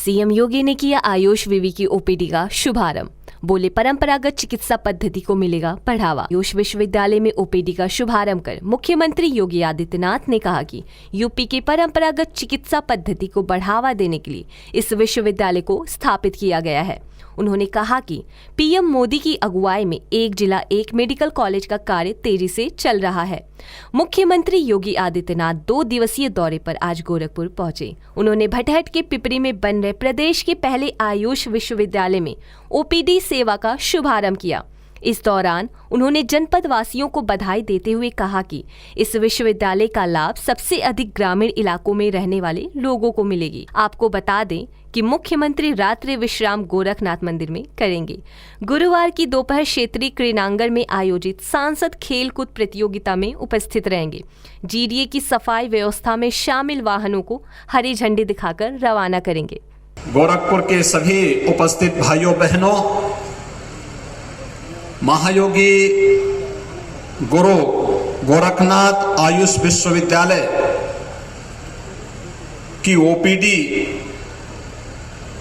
CM योगी ने किया आयुष विवि की ओपीडी का शुभारंभ। बोले परंपरागत चिकित्सा पद्धति को मिलेगा बढ़ावा। आयुष विश्वविद्यालय में ओपीडी का शुभारंभ कर मुख्यमंत्री योगी आदित्यनाथ ने कहा कि यूपी की परंपरागत चिकित्सा पद्धति को बढ़ावा देने के लिए इस विश्वविद्यालय को स्थापित किया गया है। उन्होंने कहा कि पीएम मोदी की अगुवाई में एक जिला एक मेडिकल कॉलेज का कार्य तेजी से चल रहा है। मुख्यमंत्री योगी आदित्यनाथ 2 दिवसीय दौरे पर आज गोरखपुर पहुंचे। उन्होंने भटहट के पिपरी में बन रहे प्रदेश के पहले आयुष विश्वविद्यालय में ओपीडी सेवा का शुभारंभ किया। इस दौरान उन्होंने जनपद वासियों को बधाई देते हुए कहा कि इस विश्वविद्यालय का लाभ सबसे अधिक ग्रामीण इलाकों में रहने वाले लोगों को मिलेगी। आपको बता दें कि मुख्यमंत्री रात्रि विश्राम गोरखनाथ मंदिर में करेंगे। गुरुवार की दोपहर क्षेत्रीय क्रीड़ांगण में आयोजित सांसद खेलकूद प्रतियोगिता में उपस्थित रहेंगे। जीडीए की सफाई व्यवस्था में शामिल वाहनों को हरी झंडी दिखाकर रवाना करेंगे। गोरखपुर के सभी उपस्थित भाइयों बहनों, महायोगी गुरु गोरखनाथ आयुष विश्वविद्यालय की ओपीडी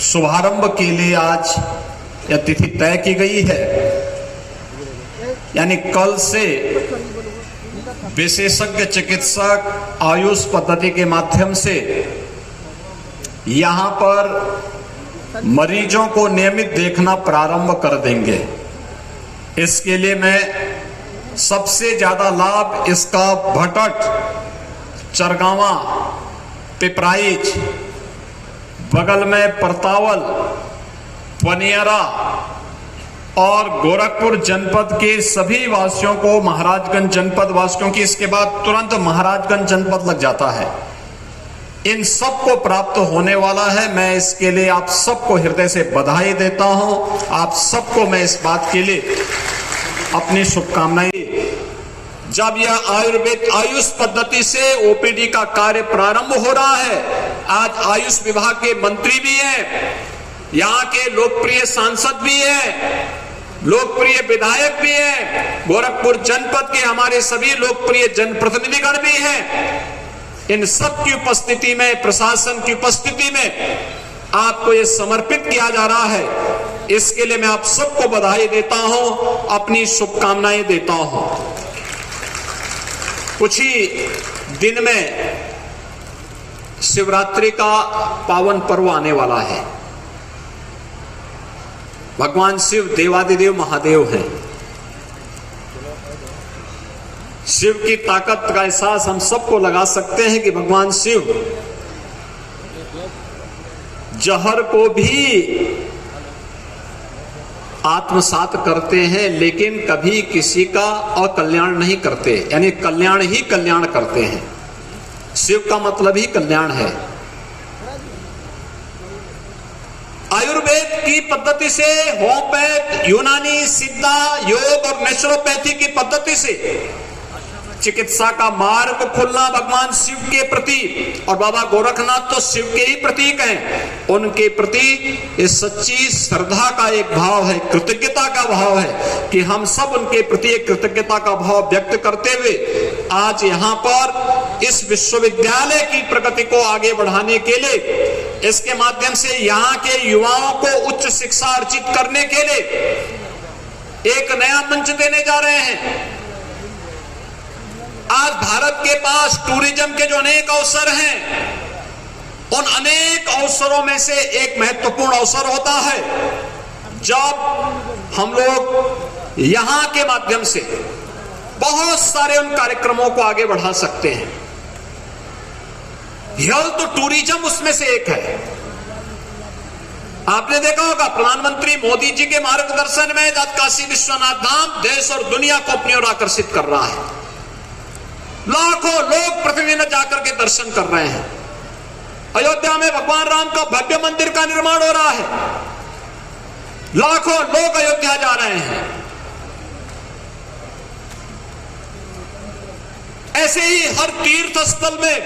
शुभारंभ के लिए आज यह तिथि तय की गई है। यानी कल से विशेषज्ञ चिकित्सक आयुष पद्धति के माध्यम से यहां पर मरीजों को नियमित देखना प्रारंभ कर देंगे। इसके लिए मैं सबसे ज्यादा लाभ इसका भटट, चरगावा, पिपराइच, बगल में परतावल, पनियरा और गोरखपुर जनपद के सभी वासियों को, महाराजगंज जनपद वासियों की इसके बाद तुरंत महाराजगंज जनपद लग जाता है, इन सबको प्राप्त होने वाला है। मैं इसके लिए आप सबको हृदय से बधाई देता हूं। आप सबको मैं इस बात के लिए अपनी शुभकामनाएं। जब यह आयुष पद्धति से ओपीडी का कार्य प्रारंभ हो रहा है, आज आयुष विभाग के मंत्री भी हैं, यहाँ के लोकप्रिय सांसद भी हैं, लोकप्रिय विधायक भी हैं, गोरखपुर जनपद के हमारे सभी लोकप्रिय जनप्रतिनिधिगण भी हैं। इन सब की उपस्थिति में, प्रशासन की उपस्थिति में आपको ये समर्पित किया जा रहा है। इसके लिए मैं आप सबको बधाई देता हूं, अपनी शुभकामनाएं देता हूं। कुछ ही दिन में शिवरात्रि का पावन पर्व आने वाला है। भगवान शिव देवादिदेव महादेव हैं। शिव की ताकत का एहसास हम सबको लगा सकते हैं कि भगवान शिव जहर को भी आत्मसात करते हैं, लेकिन कभी किसी का अकल्याण नहीं करते, यानी कल्याण ही कल्याण करते हैं। शिव का मतलब ही कल्याण है। आयुर्वेद की पद्धति से, होम्योपैथ, यूनानी, सिद्धा, योग और नेचुरोपैथी की पद्धति से चिकित्सा का मार्ग खुलना भगवान शिव के प्रति, और बाबा गोरखनाथ तो शिव के ही प्रतीक हैं, उनके प्रति इस सच्ची श्रद्धा का एक भाव है, कृतज्ञता का भाव है कि हम सब उनके प्रति एक कृतज्ञता का भाव व्यक्त करते हुए आज यहाँ पर इस विश्वविद्यालय की प्रगति को आगे बढ़ाने के लिए, इसके माध्यम से यहाँ के युवाओं को उच्च शिक्षा अर्जित करने के लिए एक नया मंच देने जा रहे हैं। आज भारत के पास टूरिज्म के जो अनेक अवसर हैं, उन अनेक अवसरों में से एक महत्वपूर्ण अवसर होता है जब हम लोग यहां के माध्यम से बहुत सारे उन कार्यक्रमों को आगे बढ़ा सकते हैं। हेल्थ टूरिज्म उसमें से एक है। आपने देखा होगा प्रधानमंत्री मोदी जी के मार्गदर्शन में काशी विश्वनाथ धाम देश और दुनिया को अपनी ओर आकर्षित कर रहा है। लाखों लोग प्रतिदिन जाकर के दर्शन कर रहे हैं। अयोध्या में भगवान राम का भव्य मंदिर का निर्माण हो रहा है। लाखों लोग अयोध्या जा रहे हैं। ऐसे ही हर तीर्थ स्थल में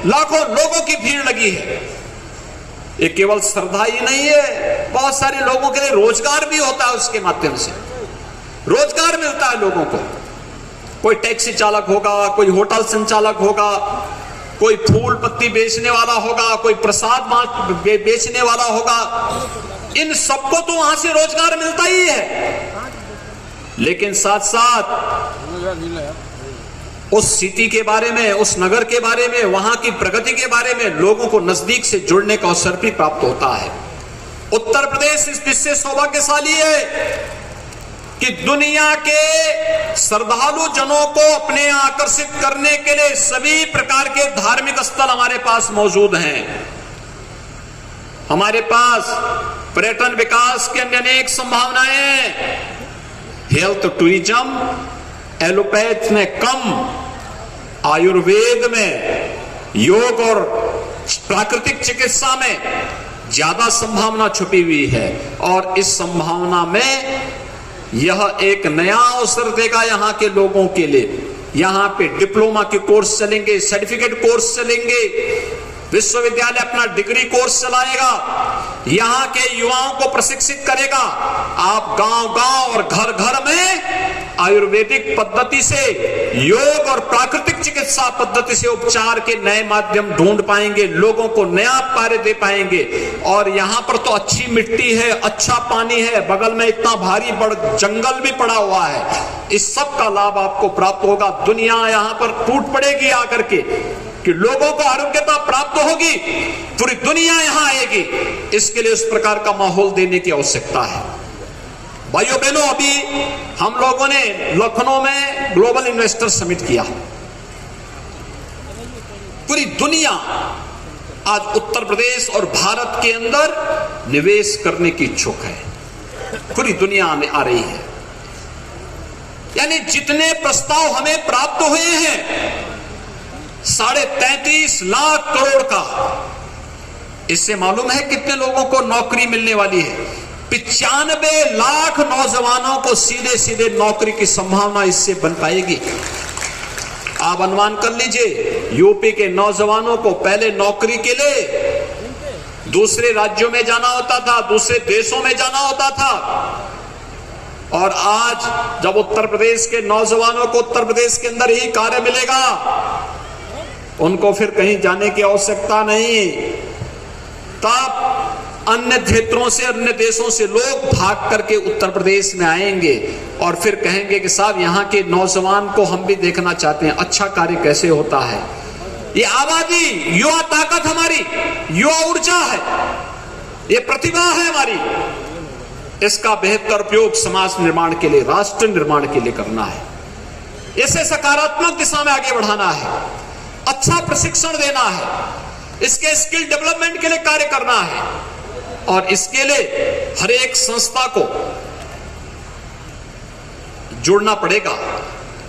लाखों लोगों की भीड़ लगी है। ये केवल श्रद्धा ही नहीं है, बहुत सारे लोगों के लिए रोजगार भी होता है। उसके माध्यम से रोजगार मिलता है लोगों को। कोई टैक्सी चालक होगा, कोई होटल संचालक होगा, कोई फूल पत्ती बेचने वाला होगा, कोई प्रसाद बेचने वाला होगा, इन सबको तो वहां से रोजगार मिलता ही है। लेकिन साथ साथ उस सिटी के बारे में, उस नगर के बारे में, वहां की प्रगति के बारे में लोगों को नजदीक से जुड़ने का अवसर भी प्राप्त होता है। उत्तर प्रदेश इस दृष्टि से सौभाग्यशाली है कि दुनिया के श्रद्धालु जनों को अपने आकर्षित करने के लिए सभी प्रकार के धार्मिक स्थल हमारे पास मौजूद हैं। हमारे पास पर्यटन विकास की अन्य अनेक संभावनाएं हैं। हेल्थ टूरिज्म, एलोपैथ में कम, आयुर्वेद में, योग और प्राकृतिक चिकित्सा में ज्यादा संभावना छुपी हुई है। और इस संभावना में यह एक नया अवसर देगा यहाँ के लोगों के लिए। यहाँ पे डिप्लोमा के कोर्स चलेंगे, सर्टिफिकेट कोर्स चलेंगे, विश्वविद्यालय अपना डिग्री कोर्स चलाएगा, यहाँ के युवाओं को प्रशिक्षित करेगा। आप गांव-गांव और घर-घर में आयुर्वेदिक पद्धति से, योग और प्राकृतिक चिकित्सा पद्धति से उपचार के नए माध्यम ढूंढ पाएंगे, लोगों को नया कार्य दे पाएंगे। और यहाँ पर तो अच्छी मिट्टी है, अच्छा पानी है, बगल में इतना भारी बड़ जंगल भी पड़ा हुआ है। इस सब का लाभ आपको प्राप्त होगा। दुनिया यहाँ पर टूट पड़ेगी आकर के कि लोगों को आरोग्यता प्राप्त होगी, पूरी दुनिया यहां आएगी। इसके लिए उस प्रकार का माहौल देने की आवश्यकता है। भाइयों बहनों, अभी हम लोगों ने लखनऊ में ग्लोबल इन्वेस्टर समिट किया। पूरी दुनिया आज उत्तर प्रदेश और भारत के अंदर निवेश करने की इच्छुक है। पूरी दुनिया में आ रही है। यानी जितने प्रस्ताव हमें प्राप्त हुए हैं 33.5 लाख करोड़ का, इससे मालूम है कितने लोगों को नौकरी मिलने वाली है। 95 लाख नौजवानों को सीधे सीधे नौकरी की संभावना इससे बन पाएगी। आप अनुमान कर लीजिए, यूपी के नौजवानों को पहले नौकरी के लिए दूसरे राज्यों में जाना होता था, दूसरे देशों में जाना होता था, और आज जब उत्तर प्रदेश के नौजवानों को उत्तर प्रदेश के अंदर ही कार्य मिलेगा, उनको फिर कहीं जाने की आवश्यकता नहीं। तब अन्य क्षेत्रों से, अन्य देशों से लोग भाग करके उत्तर प्रदेश में आएंगे और फिर कहेंगे कि साहब यहाँ के नौजवान को हम भी देखना चाहते हैं, अच्छा कार्य कैसे होता है। ये आबादी, युवा ताकत हमारी, युवा ऊर्जा है, ये प्रतिभा है हमारी। इसका बेहतर उपयोग समाज निर्माण के लिए, राष्ट्र निर्माण के लिए करना है। इसे सकारात्मक दिशा में आगे बढ़ाना है, अच्छा प्रशिक्षण देना है, इसके स्किल डेवलपमेंट के लिए कार्य करना है। और इसके लिए हर एक संस्था को जुड़ना पड़ेगा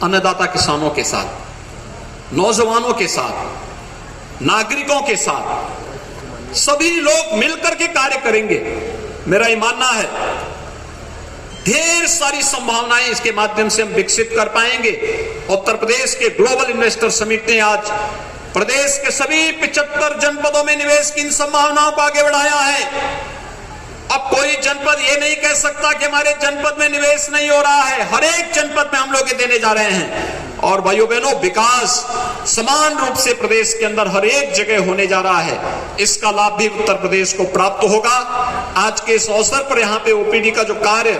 अन्नदाता किसानों के साथ, नौजवानों के साथ, नागरिकों के साथ। सभी लोग मिलकर के कार्य करेंगे। मेरा ये मानना है ढेर सारी संभावनाएं इसके माध्यम से हम विकसित कर पाएंगे। उत्तर प्रदेश के ग्लोबल इन्वेस्टर समिट ने आज प्रदेश के सभी 75 जनपदों में निवेश की इन संभावनाओं को आगे बढ़ाया है। अब कोई जनपद ये नहीं कह सकता कि हमारे जनपद में निवेश नहीं हो रहा है। हर एक जनपद में हम लोग ये देने जा रहे हैं। और भाइयों बहनों, विकास समान रूप से प्रदेश के अंदर हर एक जगह होने जा रहा है। इसका लाभ भी उत्तर प्रदेश को प्राप्त होगा। आज के इस अवसर पर यहाँ पे ओपीडी का जो कार्य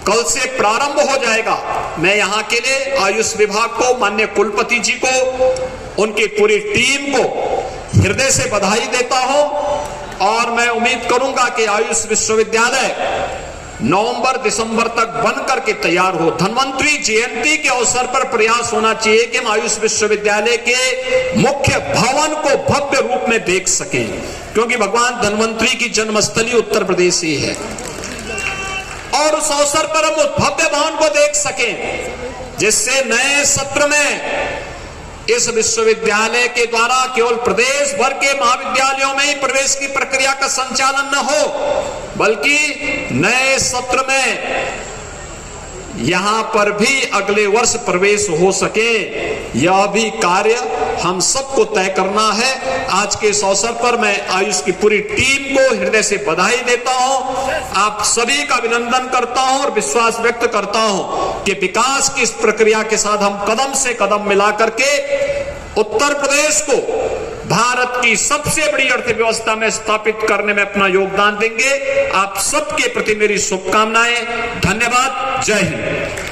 कल से प्रारंभ हो जाएगा, मैं यहाँ के लिए आयुष विभाग को, माननीय कुलपति जी को, उनकी पूरी टीम को हृदय से बधाई देता हूं। और मैं उम्मीद करूंगा कि आयुष विश्वविद्यालय नवंबर दिसंबर तक बन करके तैयार हो। धन्वंतरी जयंती के अवसर पर प्रयास होना चाहिए कि हम आयुष विश्वविद्यालय के मुख्य भवन को भव्य रूप में देख सकें, क्योंकि भगवान धन्वंतरी की जन्मस्थली उत्तर प्रदेश ही है। और उस अवसर पर हम उस भव्य भवन को देख सकें, जिससे नए सत्र में इस विश्वविद्यालय के द्वारा केवल प्रदेश भर के महाविद्यालयों में ही प्रवेश की प्रक्रिया का संचालन न हो, बल्कि नए सत्र में यहां पर भी अगले वर्ष प्रवेश हो सके। यह भी कार्य हम सबको तय करना है। आज के इस अवसर पर मैं आयुष की पूरी टीम को हृदय से बधाई देता हूं, आप सभी का अभिनंदन करता हूं और विश्वास व्यक्त करता हूं कि विकास की इस प्रक्रिया के साथ हम कदम से कदम मिला करके उत्तर प्रदेश को भारत की सबसे बड़ी अर्थव्यवस्था में स्थापित करने में अपना योगदान देंगे। आप सबके प्रति मेरी शुभकामनाएं। धन्यवाद। जय हिंद।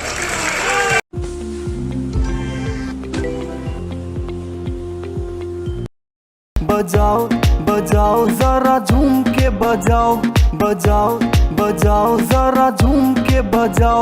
बजाओ बजाओ जरा झूम के बजाओ, बजाओ बजाओ जरा झूम के बजाओ।